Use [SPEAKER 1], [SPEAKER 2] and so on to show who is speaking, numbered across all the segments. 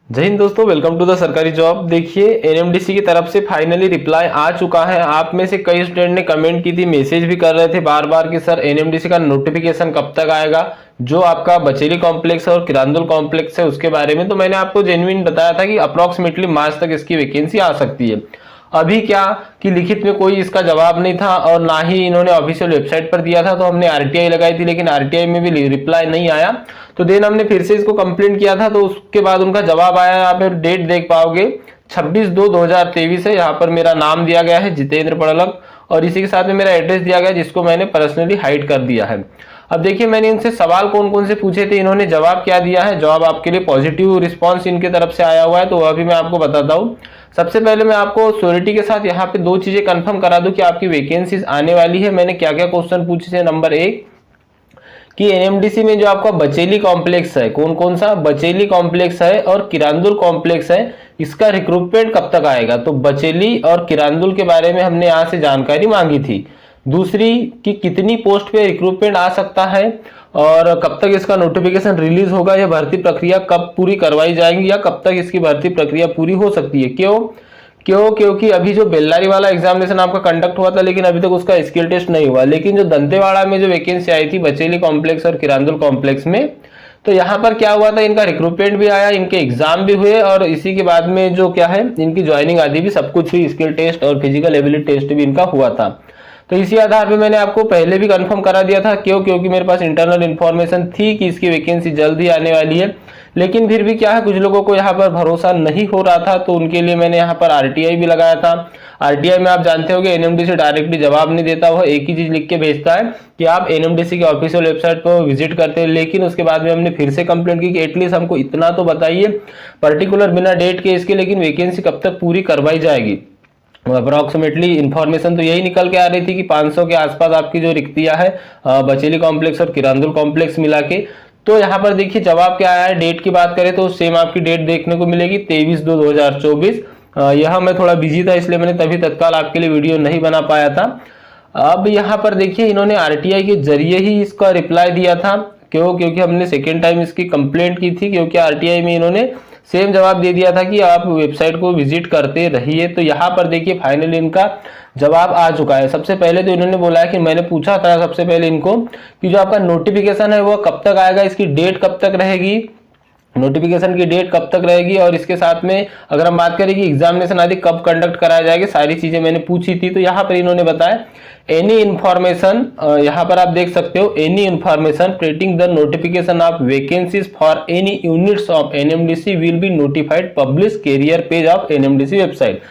[SPEAKER 1] जय हिंद दोस्तों, welcome to the सरकारी जॉब। देखिए, एनएमडीसी की तरफ से फाइनली रिप्लाई आ चुका है। आप में से कई स्टूडेंट ने कमेंट की थी, मैसेज भी कर रहे थे बार बार कि सर एनएमडीसी का नोटिफिकेशन कब तक आएगा, जो आपका बचेली कॉम्प्लेक्स और किरांदुल कॉम्प्लेक्स है उसके बारे में। तो मैंने आपको जेन्युइन बताया था कि अप्रॉक्सीमेटली मार्च तक इसकी वैकेंसी आ सकती है। अभी क्या कि लिखित में कोई इसका जवाब नहीं था और ना ही इन्होंने ऑफिशियल वेबसाइट पर दिया था, तो हमने आरटीआई लगाई थी, लेकिन आरटीआई में भी रिप्लाई नहीं आया। तो देन हमने फिर से इसको कंप्लेंट किया था, तो उसके बाद उनका जवाब आया। यहाँ पे डेट देख पाओगे 26/2/2023 है। यहाँ पर मेरा नाम दिया गया है जितेंद्र पड़लक, और इसी के साथ में मेरा एड्रेस दिया गया है, जिसको मैंने पर्सनली हाइड कर दिया है। अब देखिए, मैंने इनसे सवाल कौन कौन से पूछे थे, इन्होंने जवाब क्या दिया है। जवाब आपके लिए पॉजिटिव रिस्पॉन्स इनके तरफ से आया हुआ है, तो वह भी मैं आपको बताता हूँ। सबसे पहले मैं आपको श्योरिटी के साथ यहाँ पे दो चीजें कंफर्म करा दूं कि आपकी वैकेंसीज आने वाली है। मैंने क्या क्या क्वेश्चन पूछे थे। नंबर 1 कि एनएमडीसी में जो आपका बचेली कॉम्प्लेक्स है, कौन कौन सा बचेली कॉम्प्लेक्स है और किरांदुल कॉम्प्लेक्स है, इसका रिक्रूटमेंट कब तक आएगा। तो बचेली और किरांदुल के बारे में हमने यहाँ से जानकारी मांगी थी। दूसरी कि कितनी पोस्ट पे रिक्रूटमेंट आ सकता है और कब तक इसका नोटिफिकेशन रिलीज होगा, या भर्ती प्रक्रिया कब पूरी करवाई जाएगी, या कब तक इसकी भर्ती प्रक्रिया पूरी हो सकती है। क्योंकि अभी जो बेल्लारी वाला एग्जामिनेशन आपका कंडक्ट हुआ था, लेकिन अभी तक उसका स्किल टेस्ट नहीं हुआ। लेकिन जो दंतेवाड़ा में जो वैकेंसी आई थी बचेली कॉम्प्लेक्स और किरांदुल कॉम्प्लेक्स में, तो यहाँ पर क्या हुआ था, इनका रिक्रूटमेंट भी आया, इनके एग्जाम भी हुए, और इसी के बाद में जो क्या है इनकी ज्वाइनिंग आदि भी सब कुछ हुई। स्किल टेस्ट और फिजिकल एबिलिटी टेस्ट भी इनका हुआ था। तो इसी आधार पे मैंने आपको पहले भी कंफर्म करा दिया था। क्योंकि मेरे पास इंटरनल इन्फॉर्मेशन थी कि इसकी वैकेंसी जल्द ही आने वाली है। लेकिन फिर भी क्या है, कुछ लोगों को यहाँ पर भरोसा नहीं हो रहा था, तो उनके लिए मैंने यहाँ पर आरटीआई भी लगाया था। आरटीआई में आप जानते होंगे एनएमडीसी डायरेक्टली जवाब नहीं देता, वह एक ही चीज लिख के भेजता है कि आप एनएमडीसी के ऑफिशियल वेबसाइट पर विजिट करते हैं। लेकिन उसके बाद में हमने फिर से कंप्लेंट की कि एटलीस्ट हमको इतना तो बताइए पर्टिकुलर बिना डेट के इसके, लेकिन वैकेंसी कब तक पूरी करवाई जाएगी। अप्रोक्सीमेटली इंफॉर्मेशन तो यही निकल के आ रही थी कि 500 के आसपास आपकी जो रिक्तियां है बचेली कॉम्प्लेक्स और किरांदुल कॉम्प्लेक्स मिला के। तो यहाँ पर देखिए जवाब क्या आया है। डेट की बात करें तो सेम आपकी डेट देखने को मिलेगी 23/2/2024। यह मैं थोड़ा बिजी था, इसलिए मैंने तभी तत्काल आपके लिए वीडियो नहीं बना पाया था। अब यहाँ पर देखिए इन्होंने आरटीआई के जरिए ही इसका रिप्लाई दिया था। क्योंकि हमने सेकेंड टाइम इसकी कंप्लेंट की थी, क्योंकि आरटीआई में इन्होंने सेम जवाब दे दिया था कि आप वेबसाइट को विजिट करते रहिए। तो यहाँ पर देखिए फाइनली इनका जवाब आ चुका है। सबसे पहले तो इन्होंने बोला है कि मैंने पूछा था सबसे पहले इनको कि जो आपका नोटिफिकेशन है वो कब तक आएगा, इसकी डेट कब तक रहेगी, नोटिफिकेशन की डेट कब तक रहेगी, और इसके साथ में अगर हम बात करें कि एग्जामिनेशन आदि कब कंडक्ट कराया जाएगा, सारी चीजें मैंने पूछी थी। तो यहाँ पर इन्होंने बताया एनी इंफॉर्मेशन, यहाँ पर आप देख सकते हो any information pertaining the notification of vacancies for any units of NMDC will be notified publish career page of NMDC website.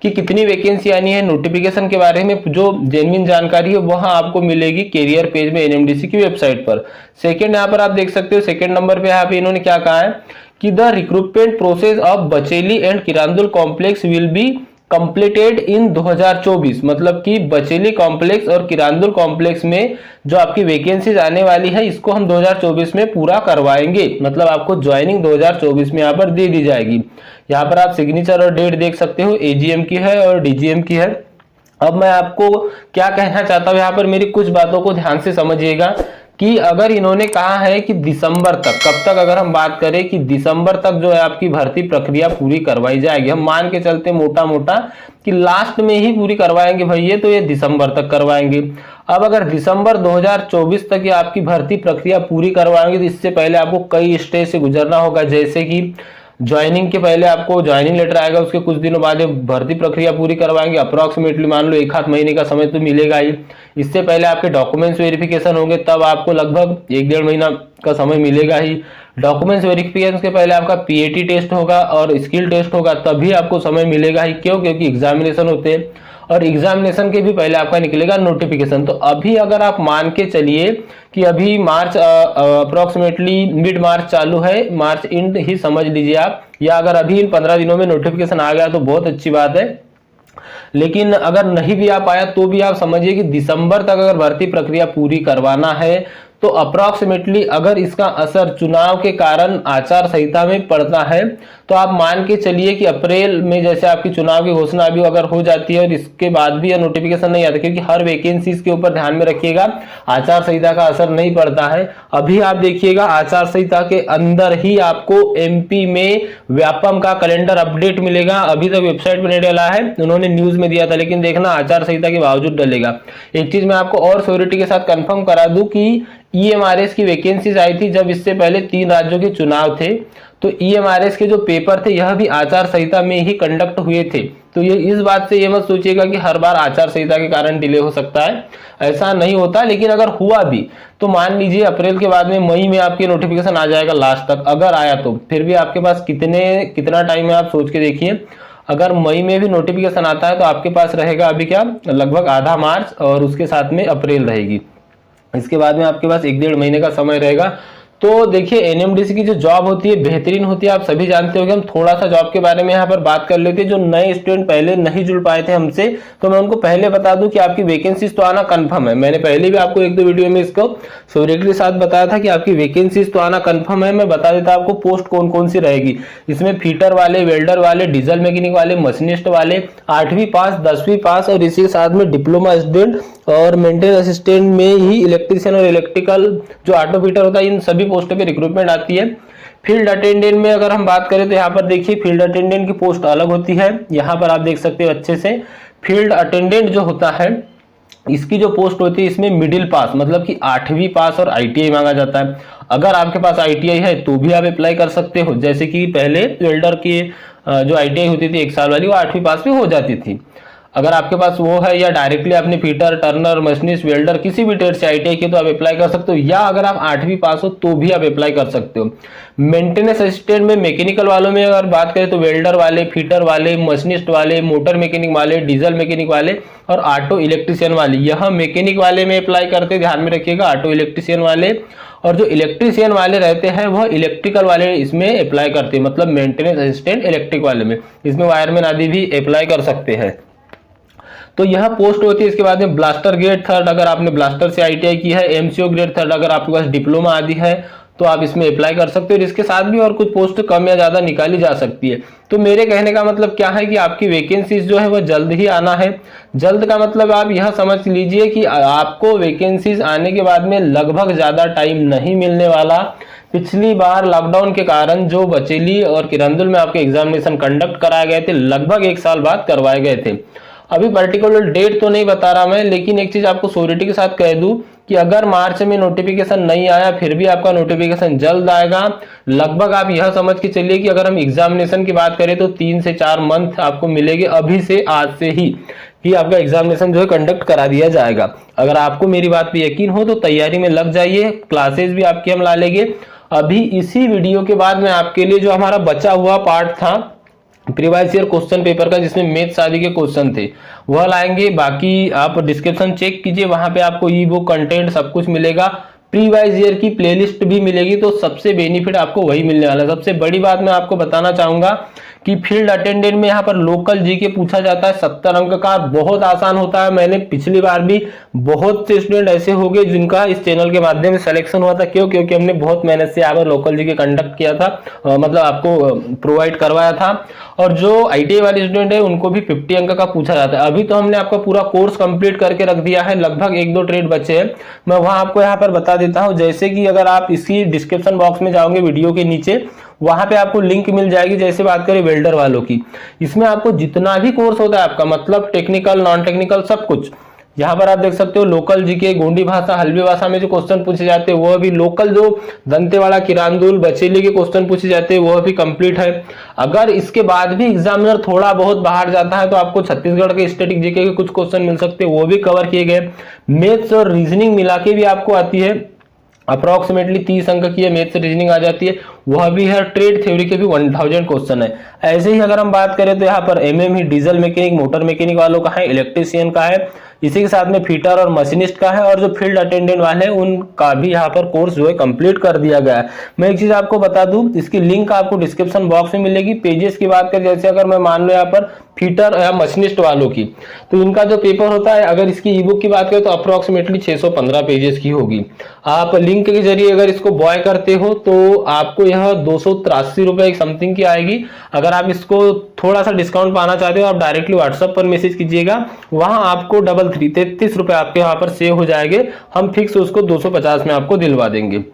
[SPEAKER 1] कि कितनी वैकेंसी आनी है, नोटिफिकेशन के बारे में जो जेन्युइन जानकारी है वहां आपको मिलेगी कैरियर पेज में एनएमडीसी की वेबसाइट पर। सेकंड यहाँ पर आप देख सकते हो, सेकंड नंबर पे यहाँ पे इन्होंने क्या कहा है कि the recruitment process of Bacheli and Kirandul complex will be completed in 2024। मतलब कि बचेली कॉम्प्लेक्स और किरांदुल कॉम्प्लेक्स में जो आपकी वैकेंसीज आने वाली है इसको हम 2024 में पूरा करवाएंगे। मतलब आपको ज्वाइनिंग 2024 में यहाँ पर दे दी जाएगी। यहाँ पर आप सिग्नेचर और डेट देख सकते हो, एजीएम की है और डीजीएम की है। अब मैं आपको क्या कहना चाहता हूँ, यहाँ पर मेरी कुछ बातों को ध्यान से समझिएगा कि अगर इन्होंने कहा है कि दिसंबर तक, कब तक अगर हम बात करें कि दिसंबर तक जो है आपकी भर्ती प्रक्रिया पूरी करवाई जाएगी, हम मान के चलते मोटा मोटा कि लास्ट में ही पूरी करवाएंगे भैया, तो ये दिसंबर तक करवाएंगे। अब अगर दिसंबर 2024 तक ये आपकी भर्ती प्रक्रिया पूरी करवाएंगे तो इससे पहले आपको कई स्टेज से गुजरना होगा। जैसे कि ज्वाइनिंग के पहले आपको ज्वाइनिंग लेटर आएगा, उसके कुछ दिनों बाद भर्ती प्रक्रिया पूरी करवाएंगे। अप्रोक्सीमेटली मान लो 1 आध महीने का समय तो मिलेगा ही। इससे पहले आपके डॉक्यूमेंट्स वेरिफिकेशन होंगे, तब आपको लगभग 1-1.5 महीना का समय मिलेगा ही। डॉक्यूमेंट्स वेरिफिकेशन के पहले आपका पीएटी टेस्ट होगा और स्किल टेस्ट होगा, तभी आपको समय मिलेगा ही। क्योंकि एग्जामिनेशन होते हैं, और एग्जामिनेशन के भी पहले आपका निकलेगा नोटिफिकेशन। तो अभी अगर आप मान के चलिए कि अभी मार्च अप्रोक्सीमेटली मिड मार्च चालू है, मार्च एंड ही समझ लीजिए आप, या अगर अभी इन 15 दिनों में नोटिफिकेशन आ गया तो बहुत अच्छी बात है। लेकिन अगर नहीं भी आ पाया तो भी आप समझिए कि दिसंबर तक अगर भर्ती प्रक्रिया पूरी करवाना है तो अप्रॉक्सीमेटली अगर इसका असर चुनाव के कारण आचार संहिता में पड़ता है तो आप मान के चलिए कि अप्रैल में जैसे आपकी चुनाव की घोषणा अभी अगर हो जाती है और इसके बाद भी यह नोटिफिकेशन नहीं आता, क्योंकि हर वैकेंसीज के ऊपर ध्यान में रखिएगा आचार संहिता का असर नहीं पड़ता है। अभी आप देखिएगा आचार संहिता के अंदर ही आपको एमपी में व्यापम का कैलेंडर अपडेट मिलेगा। अभी तक वेबसाइट पर नहीं डला है, उन्होंने न्यूज में दिया था, लेकिन देखना आचार संहिता के बावजूद डलेगा। एक चीज मैं आपको और श्योरिटी के साथ कंफर्म करा दूं कि ईएमआरएस की वैकेंसीज आई थी जब इससे पहले 3 राज्यों के चुनाव थे, तो ईएमआरएस के जो पेपर थे यह भी आचार संहिता में ही कंडक्ट हुए थे। तो ये इस बात से ये मत सोचिएगा कि हर बार आचार संहिता के कारण डिले हो सकता है, ऐसा नहीं होता। लेकिन अगर हुआ भी तो मान लीजिए अप्रैल के बाद में मई में आपके नोटिफिकेशन आ जाएगा लास्ट तक, अगर आया तो फिर भी आपके पास कितना टाइम है आप सोच के देखिए। अगर मई में भी नोटिफिकेशन आता है तो आपके पास रहेगा अभी क्या लगभग आधा मार्च और उसके साथ में अप्रैल रहेगी। इसके बाद में आपके पास 1-1.5 महीने का समय रहेगा। तो देखिए एनएमडीसी की जो जॉब होती है बेहतरीन होती है, आप सभी जानते हो कि हम थोड़ा सा जॉब के बारे में यहाँ पर बात कर लेते हैं। जो नए स्टूडेंट पहले नहीं जुड़ पाए थे हमसे, तो मैं उनको पहले बता दूं कि आपकी वैकेंसीज तो आना कंफर्म है। मैंने पहले भी आपको 1-2 वीडियो में इसको श्योरिटी के साथ बताया था कि आपकी वैकेंसीज तो आना कंफर्म है। मैं बता देता आपको पोस्ट कौन कौन सी रहेगी। इसमें फीटर वाले, वेल्डर वाले, डीजल मैकेनिक वाले, मशीनिस्ट वाले, 8वीं पास, 10वीं पास और इसी के साथ में डिप्लोमा स्टूडेंट और मेंटेनेंस असिस्टेंट में ही इलेक्ट्रिशियन और इलेक्ट्रिकल जो ऑटो फिटर होता है, इन सभी पोस्टों पे रिक्रूटमेंट आती है। फील्ड अटेंडेंट में अगर हम बात करें तो यहाँ पर देखिए फील्ड अटेंडेंट की पोस्ट अलग होती है। यहाँ पर आप देख सकते हो अच्छे से फील्ड अटेंडेंट जो होता है इसकी जो पोस्ट होती है इसमें मिडिल पास मतलब कि 8वीं पास और आईटीआई मांगा जाता है। अगर आपके पास आईटीआई है तो भी आप अप्लाई कर सकते हो। जैसे कि पहले वेल्डर की जो आईटीआई होती थी 1 साल वाली, वो 8वीं पास में हो जाती थी। अगर आपके पास वो है या डायरेक्टली आपने फीटर, टर्नर, मशीनिस्ट, वेल्डर किसी भी ट्रेड से आईटीआई की तो आप अप्लाई कर सकते हो, या अगर आप 8वीं पास हो तो भी आप अप्लाई कर सकते हो। मेंटेनेंस असिस्टेंट में मैकेनिकल वालों में अगर बात करें तो वेल्डर वाले, फीटर वाले, मशीनिस्ट वाले, मोटर मैकेनिक वाले, डीजल मैकेनिक वाले और ऑटो इलेक्ट्रिशियन वाले। यह मैकेनिक वाले में अप्लाई करते, ध्यान में रखिएगा, ऑटो इलेक्ट्रिशियन वाले। और जो इलेक्ट्रिशियन वाले रहते हैं वह इलेक्ट्रिकल वाले इसमें अप्लाई करते हैं, मतलब मेंटेनेंस असिस्टेंट इलेक्ट्रिक वाले में, इसमें वायरमैन आदि भी अप्लाई कर सकते हैं। तो यह पोस्ट होती है। इसके बाद में ब्लास्टर ग्रेड 3 अगर आपने ब्लास्टर से आईटीआई की है, एमसीओ ग्रेड 3 अगर आपके पास डिप्लोमा आदि है तो आप इसमें अप्लाई कर सकते हो। इसके साथ भी और कुछ पोस्ट कम या ज्यादा निकाली जा सकती है। तो मेरे कहने का मतलब क्या है कि आपकी वैकेंसीज जो है वो जल्द ही आना है। जल्द का मतलब आप यह समझ लीजिए कि आपको वैकेंसीज आने के बाद में लगभग ज्यादा टाइम नहीं मिलने वाला। पिछली बार लॉकडाउन के कारण जो बचेली और किरंदुल में आपके एग्जामिनेशन कंडक्ट कराए गए थे लगभग 1 साल बाद करवाए गए थे। अभी पर्टिकुलर डेट तो नहीं बता रहा मैं, लेकिन एक चीज आपको श्योरिटी के साथ कह दूं कि अगर मार्च में नोटिफिकेशन नहीं आया फिर भी आपका नोटिफिकेशन जल्द आएगा। लगभग आप यह समझ के चलिए कि अगर हम एग्जामिनेशन की बात करें तो 3 से 4 मंथ आपको मिलेंगे अभी से, आज से ही आपका एग्जामिनेशन जो है कंडक्ट करा दिया जाएगा। अगर आपको मेरी बात पे यकीन हो तो तैयारी में लग जाइए, क्लासेस भी आपकी हम ला लेंगे। अभी इसी वीडियो के बाद में आपके लिए जो हमारा बचा हुआ पार्ट था प्रीवियस ईयर क्वेश्चन पेपर का, जिसमें मैथ्स आदि के क्वेश्चन थे, वह लाएंगे। बाकी आप डिस्क्रिप्शन चेक कीजिए, वहां पे आपको ई बुक, कंटेंट सब कुछ मिलेगा। प्रीवियस ईयर की प्लेलिस्ट भी मिलेगी, तो सबसे बेनिफिट आपको वही मिलने वाला है। सबसे बड़ी बात मैं आपको बताना चाहूंगा कि फील्ड अटेंडेंट में यहाँ पर लोकल जीके पूछा जाता है 70 अंक का, बहुत आसान होता है। मैंने पिछली बार भी बहुत से स्टूडेंट ऐसे हो गए जिनका इस चैनल के माध्यम से सिलेक्शन हुआ था। क्यों? क्योंकि हमने बहुत मेहनत से यहाँ पर लोकल जीके कंडक्ट किया था, मतलब आपको प्रोवाइड करवाया था। और जो आईटीआई वाले स्टूडेंट है उनको भी 50 अंक का पूछा जाता है। अभी तो हमने आपका पूरा कोर्स कंप्लीट करके रख दिया है, लगभग 1-2 ट्रेड बचे हैं, मैं वहां आपको यहाँ पर बता देता हूँ। जैसे कि अगर आप इसी डिस्क्रिप्शन बॉक्स में जाओगे वीडियो के नीचे, वहां पे आपको लिंक मिल जाएगी। जैसे बात करें वेल्डर वालों की, इसमें आपको जितना भी कोर्स होता है आपका, मतलब टेक्निकल, नॉन टेक्निकल, सब कुछ यहाँ पर आप देख सकते हो। लोकल जीके, गोंडी भाषा, हल्बी भाषा में जो क्वेश्चन पूछे जाते हैं वह भी, लोकल जो दंतेवाड़ा, किरांदुल, बचेली के क्वेश्चन पूछे जाते हैं वह भी कंप्लीट है। अगर इसके बाद भी एग्जामिनर थोड़ा बहुत बाहर जाता है तो आपको छत्तीसगढ़ के स्टैटिक जीके के कुछ क्वेश्चन मिल सकते हैं, वो भी कवर किए गए। मैथ्स और रीजनिंग मिला के भी आपको आती है, अप्रोक्सीमेटली 30 अंक की है, मैथ्स रीजनिंग आ जाती है, वह भी है। ट्रेड थ्योरी के भी 1000 क्वेश्चन है। ऐसे ही अगर हम बात करें तो यहाँ पर MME, diesel mechanic, motor mechanic वालों का है, इलेक्ट्रिशियन का है, इसी के साथ में फीटर और मशीनिस्ट का है, और जो फील्ड अटेंडेंट वाले हैं उनका भी यहाँ पर कोर्स जो है कंप्लीट कर दिया गया है। मैं एक चीज आपको बता दूं, इसकी लिंक आपको डिस्क्रिप्शन बॉक्स में मिलेगी। पेजेस की बात करें, जैसे अगर मैं मान लो यहाँ पर फीटर या मशीनिस्ट वालों की। तो इनका जो पेपर होता है, अगर इसकी ई बुक की बात करें तो अप्रोक्सीमेटली 615 पेजेस की होगी। आप लिंक के जरिए अगर इसको बॉय करते हो तो आपको यह 283 रुपए समथिंग की आएगी। अगर आप इसको थोड़ा सा डिस्काउंट पाना चाहते हो, आप डायरेक्टली व्हाट्सएप पर मैसेज कीजिएगा, वहां आपको 33 रुपए आपके यहाँ पर सेव हो जाएंगे। हम फिक्स उसको 250 में आपको दिलवा देंगे।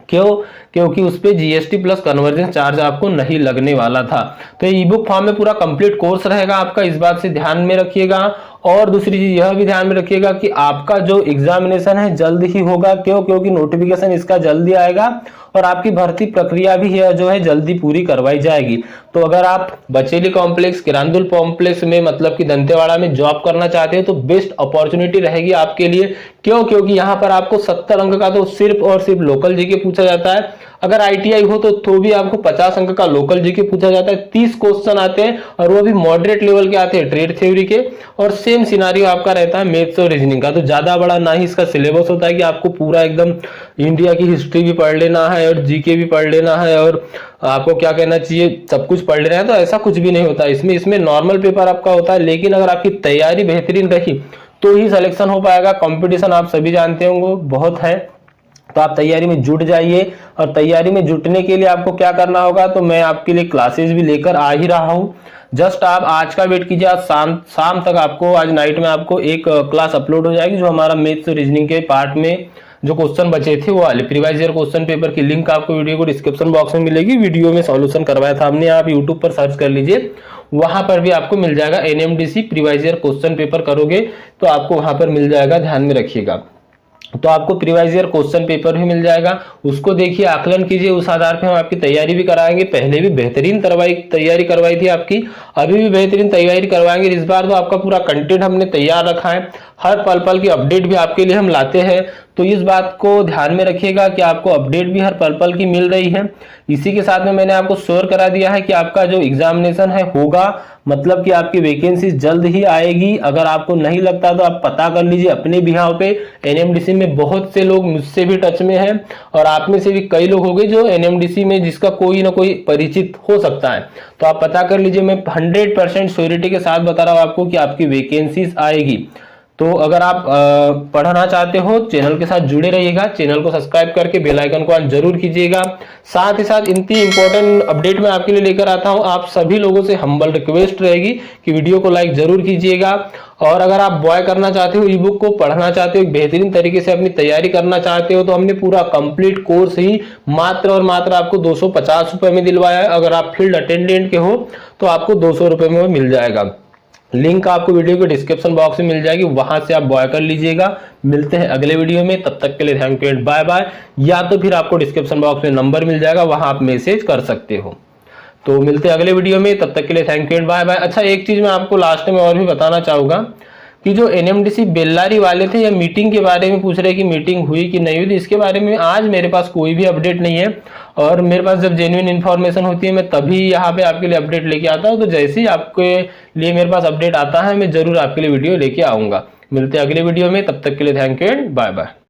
[SPEAKER 1] क्यों? क्योंकि उस पे जीएसटी प्लस कन्वर्जन चार्ज आपको नहीं लगने वाला था। तो ई बुक फॉर्म में पूरा कंप्लीट कोर्स रहेगा आपका, इस बात से ध्यान में रखिएगा। और दूसरी चीज यह भी ध्यान में रखिएगा कि आपका जो एग्जामिनेशन है जल्द ही होगा। क्यों? क्योंकि नोटिफिकेशन इसका जल्दी आएगा और आपकी भर्ती प्रक्रिया भी है जो है जल्दी पूरी करवाई जाएगी। तो अगर आप बचेली कॉम्प्लेक्स, किरांदुल कॉम्प्लेक्स में मतलब कि दंतेवाड़ा में जॉब करना चाहते हो तो बेस्ट अपॉर्चुनिटी रहेगी आपके लिए। क्यों? क्योंकि यहाँ पर आपको 70 अंक का तो सिर्फ और सिर्फ लोकल जीके पूछा जाता है। अगर आईटीआई हो तो भी आपको 50 अंक का लोकल जीके पूछा जाता है। 30 क्वेश्चन आते हैं और वो भी मॉडरेट लेवल के आते हैं ट्रेड थ्योरी के। और सेम सिनारियो आपका रहता है मैथ्स और रीजनिंग का। तो ज्यादा बड़ा ना ही इसका सिलेबस होता है कि आपको पूरा एकदम इंडिया की हिस्ट्री भी पढ़ लेना है और जीके भी पढ़ लेना है और आपको क्या कहना चाहिए सब कुछ पढ़ लेना है। तो ऐसा कुछ भी नहीं होता इसमें नॉर्मल पेपर आपका होता है। लेकिन अगर आपकी तैयारी बेहतरीन रही तो ही सिलेक्शन हो पाएगा। कंपटीशन आप सभी जानते होंगे बहुत है, तो आप तैयारी में जुट जाइए। और तैयारी में जुटने के लिए आपको क्या करना होगा, तो मैं आपके लिए क्लासेस भी लेकर आ ही रहा हूं। जस्ट आप आज का वेट कीजिए, आज शाम तक आपको, आज नाइट में आपको एक क्लास अपलोड हो जाएगी जो हमारा मैथ्स और रीजनिंग के पार्ट में जो क्वेश्चन बचे थे वो वाले प्रीवियस ईयर क्वेश्चन पेपर की लिंक आपको वीडियो को डिस्क्रिप्शन बॉक्स में मिलेगी। वीडियो में सॉल्यूशन करवाया था हमने, आप यूट्यूब पर सर्च कर लीजिए, वहां पर भी आपको मिल जाएगा। NMDC previous year question paper करोगे तो आपको वहां पर मिल जाएगा, ध्यान में रखिएगा। तो आपको प्रीवियस ईयर क्वेश्चन पेपर भी मिल जाएगा, उसको देखिए, आकलन कीजिए, उस आधार पे हम आपकी तैयारी भी कराएंगे। पहले भी बेहतरीन तैयारी करवाई थी आपकी, अभी भी बेहतरीन तैयारी करवाएंगे। इस बार तो आपका पूरा कंटेंट हमने तैयार रखा है, हर पल पल की अपडेट भी आपके लिए हम लाते हैं। तो इस बात को ध्यान में रखिएगा कि आपको अपडेट भी हर पल पल की मिल रही है। इसी के साथ में मैंने आपको श्योर करा दिया है कि आपका जो एग्जामिनेशन है होगा, मतलब कि आपकी वैकेंसी जल्द ही आएगी। अगर आपको नहीं लगता तो आप पता कर लीजिए अपने बिहाव पे। एनएमडीसी में बहुत से लोग मुझसे भी टच में हैं और आप में से भी कई लोग होंगे जो एनएमडीसी में जिसका कोई ना कोई परिचित हो सकता है। तो आप पता कर लीजिए, मैं 100% श्योरिटी के साथ बता रहा हूं आपको कि आपकी वैकेंसीज आएगी। तो अगर आप पढ़ना चाहते हो चैनल के साथ जुड़े रहिएगा, चैनल को सब्सक्राइब करके बेल आइकन को ऑन जरूर कीजिएगा। साथ ही साथ इतनी इंपॉर्टेंट अपडेट मैं आपके लिए लेकर आता हूं, आप सभी लोगों से हम्बल रिक्वेस्ट रहेगी कि वीडियो को लाइक जरूर कीजिएगा। और अगर आप बॉय करना चाहते हो, ई बुक को पढ़ना चाहते हो, एक बेहतरीन तरीके से अपनी तैयारी करना चाहते हो, तो हमने पूरा कंप्लीट कोर्स ही मात्र और मात्र आपको 250 रुपए में दिलवाया है। अगर आप फील्ड अटेंडेंट के हो तो आपको 200 रुपए में मिल जाएगा। लिंक आपको वीडियो के डिस्क्रिप्शन बॉक्स में मिल जाएगी, वहां से आप बॉय कर लीजिएगा। मिलते हैं अगले वीडियो में, तब तक के लिए thank you and bye bye. या तो फिर आपको डिस्क्रिप्शन बॉक्स में नंबर मिल जाएगा, वहां आप मैसेज कर सकते हो। तो मिलते हैं अगले वीडियो में, तब तक के लिए thank you and bye bye. अच्छा, एक चीज मैं आपको लास्ट में और भी बताना चाहूंगा कि जो एनएमडीसी बेल्लारी वाले थे, या मीटिंग के बारे में पूछ रहे कि मीटिंग हुई कि नहीं हुई, तो इसके बारे में आज मेरे पास कोई भी अपडेट नहीं है। और मेरे पास जब जेन्युइन इन्फॉर्मेशन होती है मैं तभी यहाँ पे आपके लिए अपडेट लेके आता हूँ। तो जैसे ही आपके लिए मेरे पास अपडेट आता है मैं जरूर आपके लिए वीडियो लेके आऊंगा। मिलते हैं अगले वीडियो में, तब तक के लिए thank you and bye bye.